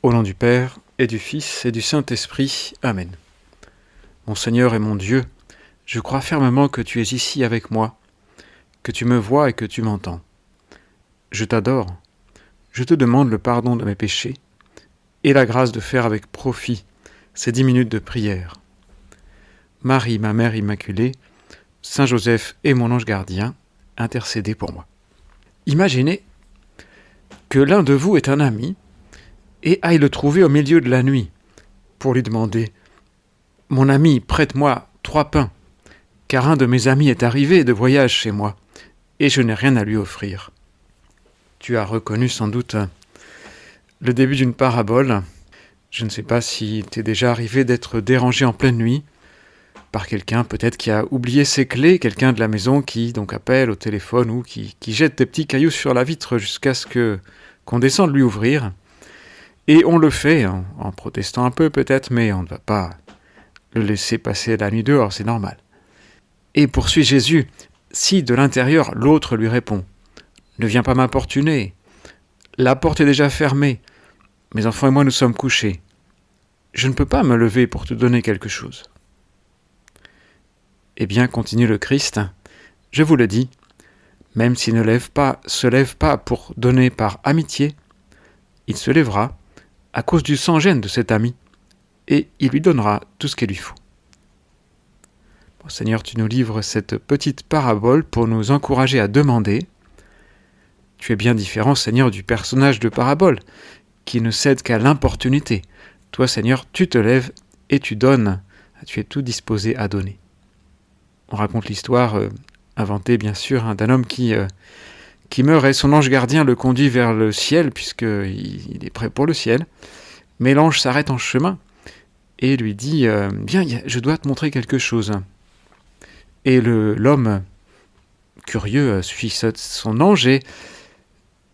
Au nom du Père, et du Fils, et du Saint-Esprit. Amen. Mon Seigneur et mon Dieu, je crois fermement que tu es ici avec moi, que tu me vois et que tu m'entends. Je t'adore, je te demande le pardon de mes péchés, et la grâce de faire avec profit ces 10 minutes de prière. Marie, ma Mère Immaculée, Saint Joseph et mon ange gardien, intercédez pour moi. Imaginez que l'un de vous est un ami, et aille le trouver au milieu de la nuit, pour lui demander « Mon ami, prête-moi 3 pains, car un de mes amis est arrivé de voyage chez moi, et je n'ai rien à lui offrir. » Tu as reconnu sans doute le début d'une parabole. Je ne sais pas si t'es déjà arrivé d'être dérangé en pleine nuit par quelqu'un peut-être qui a oublié ses clés, quelqu'un de la maison qui donc appelle au téléphone ou qui jette des petits cailloux sur la vitre jusqu'à ce qu'on descende lui ouvrir. Et on le fait en protestant un peu peut-être, mais on ne va pas le laisser passer la nuit dehors, c'est normal. Et poursuit Jésus, si de l'intérieur l'autre lui répond « Ne viens pas m'importuner, la porte est déjà fermée, mes enfants et moi nous sommes couchés, je ne peux pas me lever pour te donner quelque chose. » Eh bien, continue le Christ, je vous le dis, même s'il se lève pas pour donner par amitié, il se lèvera à cause du sans-gêne de cet ami, et il lui donnera tout ce qu'il lui faut. Bon, Seigneur, tu nous livres cette petite parabole pour nous encourager à demander. Tu es bien différent, Seigneur, du personnage de parabole, qui ne cède qu'à l'importunité. Toi, Seigneur, tu te lèves et tu donnes. Tu es tout disposé à donner. On raconte l'histoire, inventée bien sûr, d'un homme qui meurt et son ange gardien le conduit vers le ciel, puisqu'il est prêt pour le ciel. Mais l'ange s'arrête en chemin et lui dit « Viens, je dois te montrer quelque chose. » Et l'homme curieux suit son ange et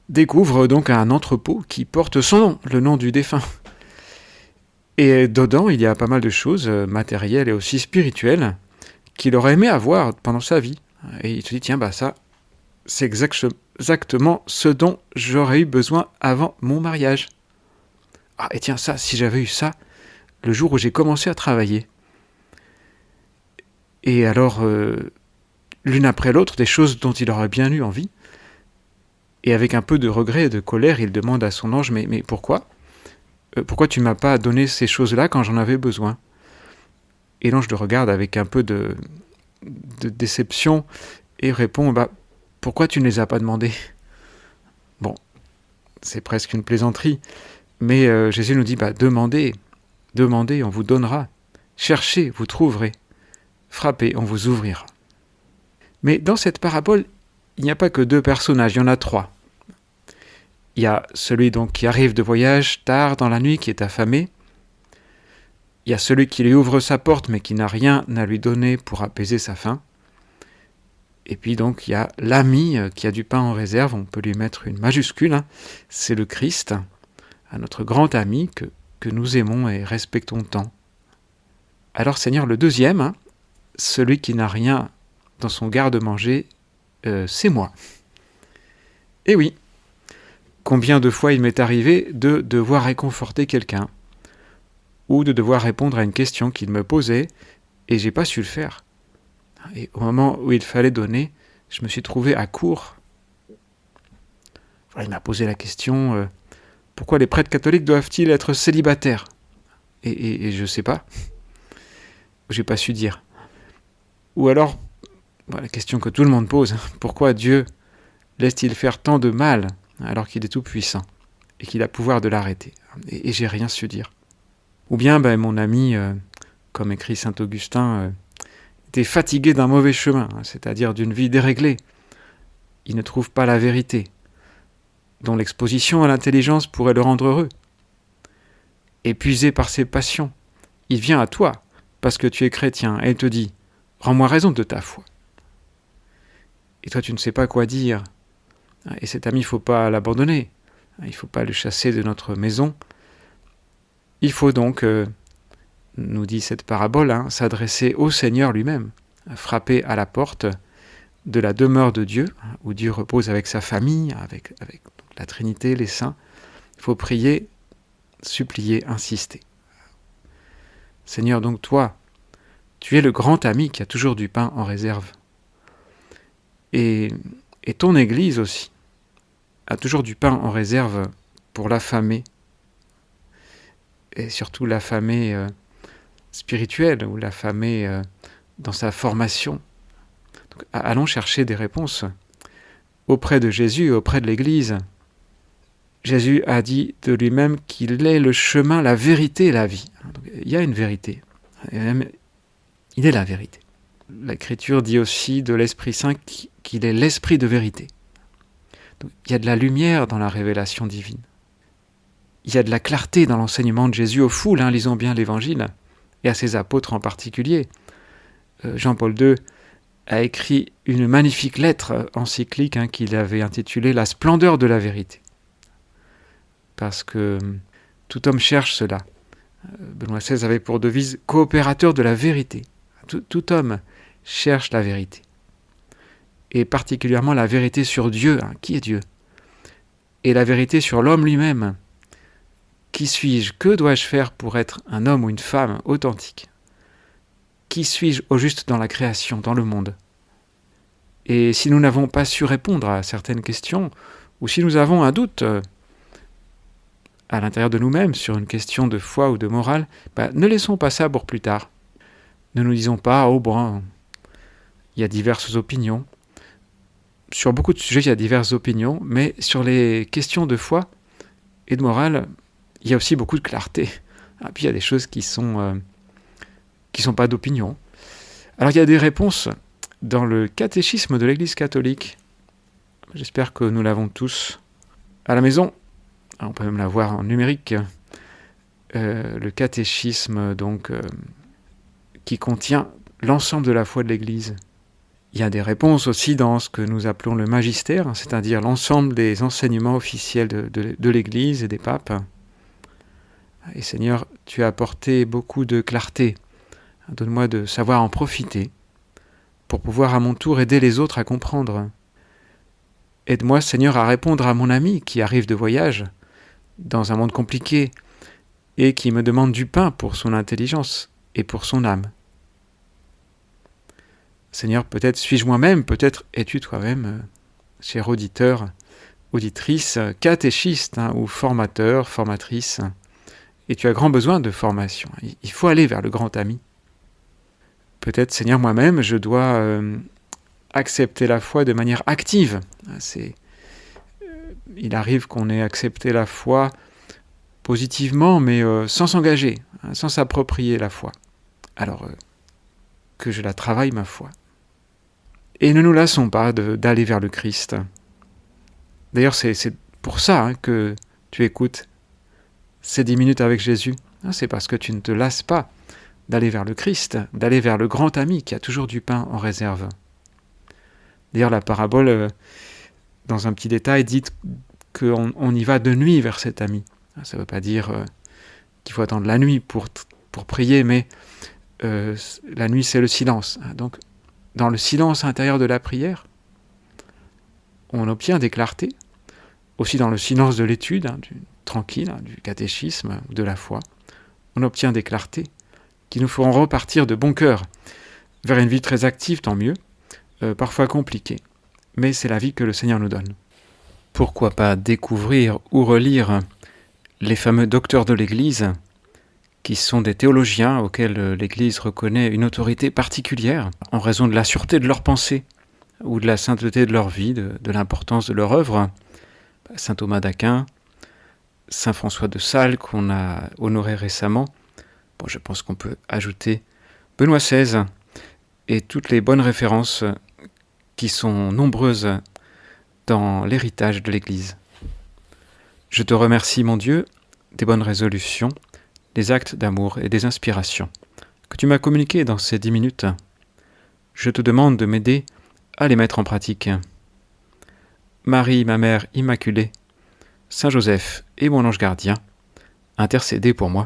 découvre donc un entrepôt qui porte son nom, le nom du défunt. Et dedans, il y a pas mal de choses matérielles et aussi spirituelles qu'il aurait aimé avoir pendant sa vie. Et il se dit, tiens, ça, c'est exactement ce dont j'aurais eu besoin avant mon mariage. Ah, et tiens, ça, si j'avais eu ça, le jour où j'ai commencé à travailler. Et alors, l'une après l'autre, des choses dont il aurait bien eu envie. Et avec un peu de regret et de colère, il demande à son ange, mais pourquoi ? Pourquoi tu ne m'as pas donné ces choses-là quand j'en avais besoin ? Et l'ange le regarde avec un peu de déception et répond, pourquoi tu ne les as pas demandées ? Bon, c'est presque une plaisanterie, mais Jésus nous dit, demandez, on vous donnera. Cherchez, vous trouverez. Frappez, on vous ouvrira. Mais dans cette parabole, il n'y a pas que 2 personnages, il y en a 3. Il y a celui donc qui arrive de voyage tard dans la nuit, qui est affamé. Il y a celui qui lui ouvre sa porte, mais qui n'a rien à lui donner pour apaiser sa faim. Et puis donc il y a l'ami qui a du pain en réserve, on peut lui mettre une majuscule, c'est le Christ, notre grand ami que nous aimons et respectons tant. Alors Seigneur, le deuxième, celui qui n'a rien dans son garde-manger, c'est moi. Et oui, combien de fois il m'est arrivé de devoir réconforter quelqu'un, ou de devoir répondre à une question qu'il me posait, et j'ai pas su le faire. Et au moment où il fallait donner, je me suis trouvé à court. Voilà, il m'a posé la question, pourquoi les prêtres catholiques doivent-ils être célibataires ? Et je sais pas. J'ai pas su dire. Ou alors, la question que tout le monde pose, pourquoi Dieu laisse-t-il faire tant de mal alors qu'il est tout puissant et qu'il a pouvoir de l'arrêter ? Et j'ai rien su dire. Ou bien, mon ami, comme écrit saint Augustin, était fatigué d'un mauvais chemin, c'est-à-dire d'une vie déréglée. Il ne trouve pas la vérité, dont l'exposition à l'intelligence pourrait le rendre heureux. Épuisé par ses passions, il vient à toi, parce que tu es chrétien, et il te dit « Rends-moi raison de ta foi ». Et toi, tu ne sais pas quoi dire. Et cet ami, il ne faut pas l'abandonner. Il ne faut pas le chasser de notre maison. Il faut donc, nous dit cette parabole, s'adresser au Seigneur lui-même, frapper à la porte de la demeure de Dieu, où Dieu repose avec sa famille, avec la Trinité, les saints. Il faut prier supplier, insister. Seigneur, donc toi, tu es le grand ami qui a toujours du pain en réserve. Et ton Église aussi a toujours du pain en réserve pour l'affamé, et surtout l'affamé spirituel ou l'affamé dans sa formation. Donc, allons chercher des réponses auprès de Jésus, auprès de l'Église. Jésus a dit de lui-même qu'il est le chemin, la vérité et la vie. Donc, il y a une vérité. Il est la vérité. L'Écriture dit aussi de l'Esprit Saint qu'il est l'Esprit de vérité. Donc, il y a de la lumière dans la révélation divine. Il y a de la clarté dans l'enseignement de Jésus aux foules, lisons bien l'Évangile, et à ses apôtres en particulier. Jean-Paul II a écrit une magnifique lettre encyclique qu'il avait intitulée « La splendeur de la vérité ». Parce que tout homme cherche cela. Benoît XVI avait pour devise « coopérateur de la vérité ». Tout homme cherche la vérité. Et particulièrement la vérité sur Dieu. Qui est Dieu? Et la vérité sur l'homme lui-même. Qui suis-je? Que dois-je faire pour être un homme ou une femme authentique? Qui suis-je au juste dans la création, dans le monde? Et si nous n'avons pas su répondre à certaines questions, ou si nous avons un doute à l'intérieur de nous-mêmes sur une question de foi ou de morale, ne laissons pas ça pour plus tard. Ne nous disons pas, il y a diverses opinions. Sur beaucoup de sujets, il y a diverses opinions, mais sur les questions de foi et de morale, il y a aussi beaucoup de clarté. Puis il y a des choses qui sont pas d'opinion. Alors il y a des réponses dans le catéchisme de l'Église catholique. J'espère que nous l'avons tous à la maison. On peut même l'avoir en numérique. Le catéchisme qui contient l'ensemble de la foi de l'Église. Il y a des réponses aussi dans ce que nous appelons le magistère, c'est-à-dire l'ensemble des enseignements officiels de l'Église et des papes. Et Seigneur, tu as apporté beaucoup de clarté. Donne-moi de savoir en profiter pour pouvoir à mon tour aider les autres à comprendre. Aide-moi, Seigneur, à répondre à mon ami qui arrive de voyage dans un monde compliqué et qui me demande du pain pour son intelligence et pour son âme. Seigneur, peut-être suis-je moi-même, peut-être es-tu toi-même, cher auditeur, auditrice, catéchiste ou formateur, formatrice, et tu as grand besoin de formation. Il faut aller vers le grand ami. Peut-être, Seigneur, moi-même, je dois accepter la foi de manière active. Il arrive qu'on ait accepté la foi positivement, mais sans s'engager, sans s'approprier la foi. Alors, que je la travaille, ma foi. Et ne nous lassons pas d'aller vers le Christ. D'ailleurs, c'est pour ça que tu écoutes ces 10 minutes avec Jésus. C'est parce que tu ne te lasses pas d'aller vers le Christ, d'aller vers le grand ami qui a toujours du pain en réserve. D'ailleurs, la parabole, dans un petit détail, dit qu'on y va de nuit vers cet ami. Ça ne veut pas dire qu'il faut attendre la nuit pour prier, mais la nuit, c'est le silence. Donc, dans le silence intérieur de la prière, on obtient des clartés. Aussi dans le silence de l'étude, tranquille, du catéchisme, de la foi, on obtient des clartés qui nous feront repartir de bon cœur vers une vie très active, tant mieux, parfois compliquée. Mais c'est la vie que le Seigneur nous donne. Pourquoi pas découvrir ou relire les fameux docteurs de l'Église, qui sont des théologiens auxquels l'Église reconnaît une autorité particulière en raison de la sûreté de leurs pensées ou de la sainteté de leur vie, de l'importance de leur œuvre. Saint Thomas d'Aquin, Saint François de Sales qu'on a honoré récemment. Je pense qu'on peut ajouter Benoît XVI et toutes les bonnes références qui sont nombreuses dans l'héritage de l'Église. Je te remercie, mon Dieu, des bonnes résolutions, des actes d'amour et des inspirations que tu m'as communiquées dans ces 10 minutes. Je te demande de m'aider à les mettre en pratique. Marie, ma mère immaculée, Saint Joseph et mon ange gardien, intercédez pour moi.